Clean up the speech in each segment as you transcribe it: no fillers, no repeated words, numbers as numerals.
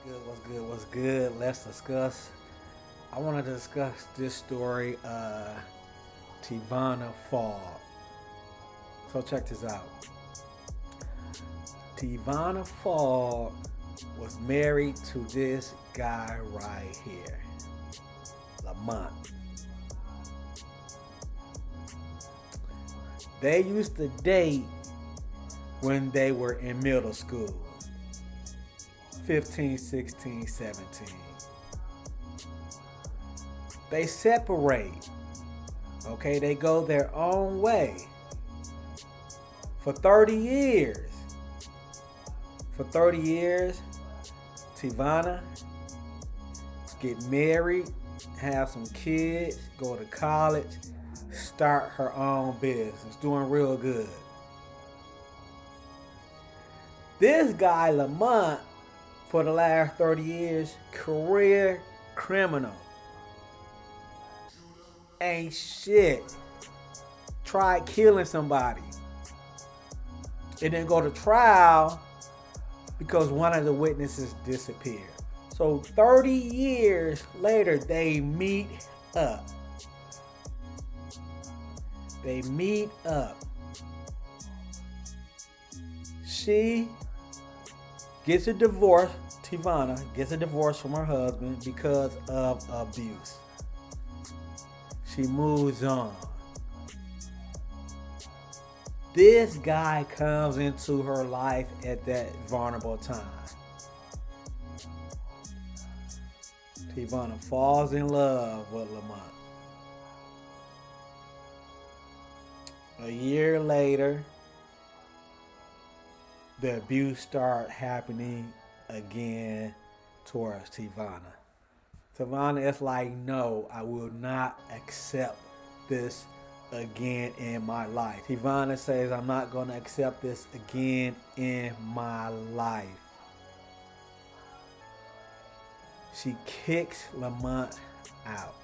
What's good? Let's discuss. I want to discuss this story, Tivona Fogg. So check this out. Tivona Fogg was married to this guy right here, Lamont. They used to date when they were in middle school, 15, 16, 17. They separate. Okay, they go their own way for 30 years. For 30 years, Tivana get married, have some kids, go to college, start her own business, doing real good. This guy, Lamont, for the last 30 years, career criminal. Ain't shit. Tried killing somebody. It didn't go to trial because one of the witnesses disappeared. So 30 years later, they meet up. They meet up. She gets a divorce. Tivana gets a divorce from her husband because of abuse. She moves on. This guy comes into her life at that vulnerable time. Tivana falls in love with Lamont. A year later, the abuse started happening again towards Tivana. Tivana is like, no, I will not accept this again in my life. Tivana says, I'm not going to accept this again in my life. She kicks Lamont out.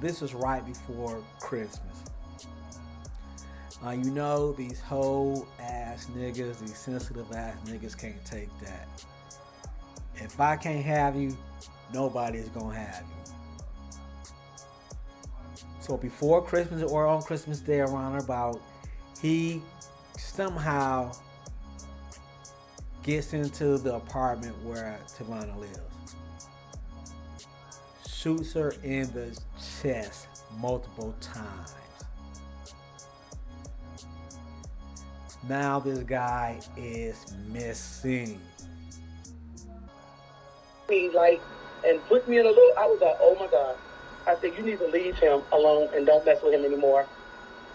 This is right before Christmas. You know, these whole ass niggas, these sensitive ass niggas can't take that. If I can't have you, nobody's gonna have you. So before Christmas or on Christmas Day around about, he somehow gets into the apartment where Tivana lives. Shoots her in the chest multiple times. Now this guy is missing. And put me in a little, I was like, oh my God. I said, you need to leave him alone and don't mess with him anymore.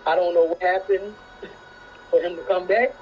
I don't know what happened for him to come back,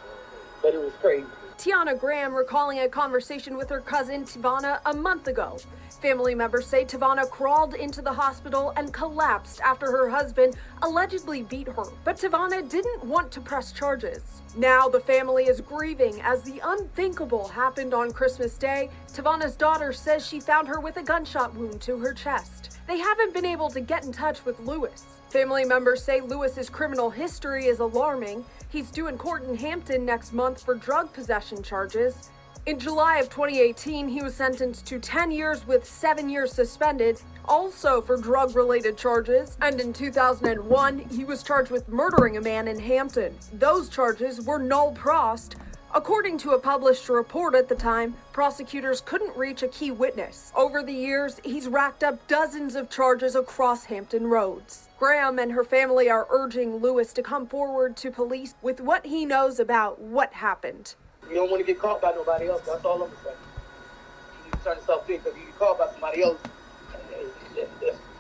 but it was crazy. Tiana Graham recalling a conversation with her cousin Tivana a month ago. Family members say Tivana crawled into the hospital and collapsed after her husband allegedly beat her. But Tivana didn't want to press charges. Now the family is grieving as the unthinkable happened on Christmas Day. Tivana's daughter says she found her with a gunshot wound to her chest. They haven't been able to get in touch with Lewis. Family members say Lewis's criminal history is alarming. He's due in court in Hampton next month for drug possession charges. In July of 2018, he was sentenced to 10 years with 7 years suspended, also for drug-related charges. And in 2001, he was charged with murdering a man in Hampton. Those charges were null prost. According to a published report at the time, prosecutors couldn't reach a key witness. Over the years, he's racked up dozens of charges across Hampton roads. Graham and her family are urging Lewis to come forward to police with what he knows about what happened. You don't want to get caught by nobody else. That's all I'm going to say. You need to turn yourself in because if you get caught by somebody else,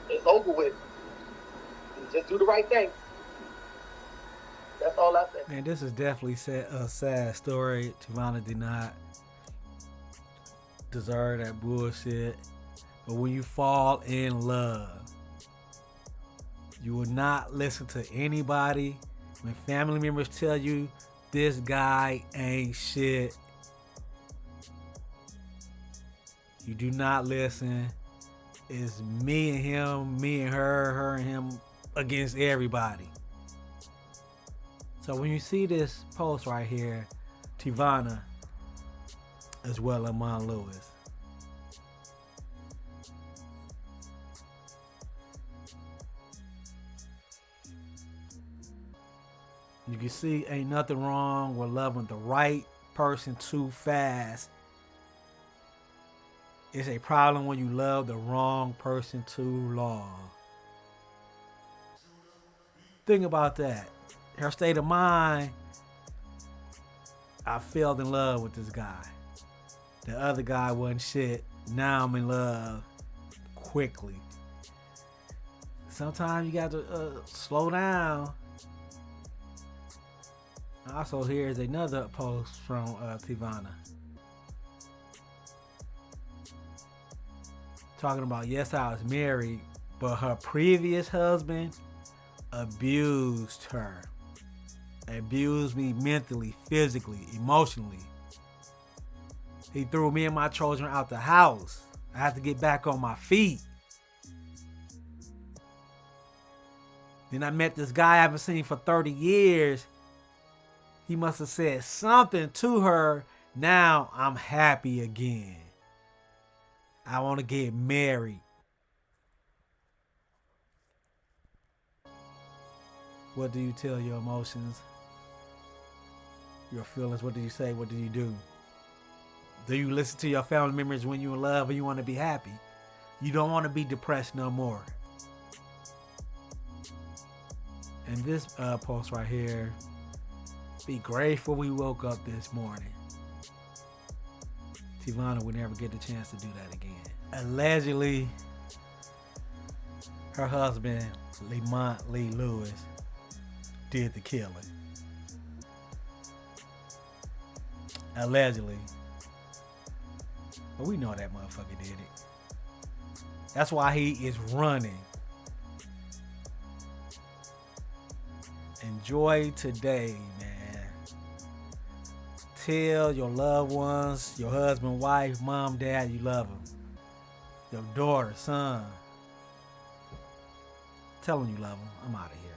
it's over with. Just do the right thing. That's all I say. Man, this is definitely a sad story. Tivana did not deserve that bullshit. But when you fall in love, you will not listen to anybody. When family members tell you this guy ain't shit, you do not listen. It's me and him, me and her and him against everybody. So when you see this post right here, Tivana as well as Lamont Lewis, You can see ain't nothing wrong with loving the right person too fast. It's a problem when you love the wrong person too long. Think about that. Her state of mind, I fell in love with this guy. The other guy wasn't shit. Now I'm in love quickly. Sometimes you got to slow down. Also, here's another post from Tivana. Talking about, yes, I was married, but her previous husband abused her. Abused me mentally, physically, emotionally. He threw me and my children out the house. I had to get back on my feet. Then I met this guy I haven't seen for 30 years. He must have said something to her. Now I'm happy again. I want to get married. What do you tell your emotions? Your feelings? What do you say? What do you do? Do you listen to your family members when you're in love and you want to be happy? You don't want to be depressed no more. And this post right here, be grateful we woke up this morning. Tivana would never get the chance to do that again. Allegedly, her husband, Lamont Lee Lewis, did the killing. Allegedly. But we know that motherfucker did it. That's why he is running. Enjoy today, man. Tell your loved ones, your husband, wife, mom, dad, you love them. Your daughter, son. Tell them you love them. I'm out of here.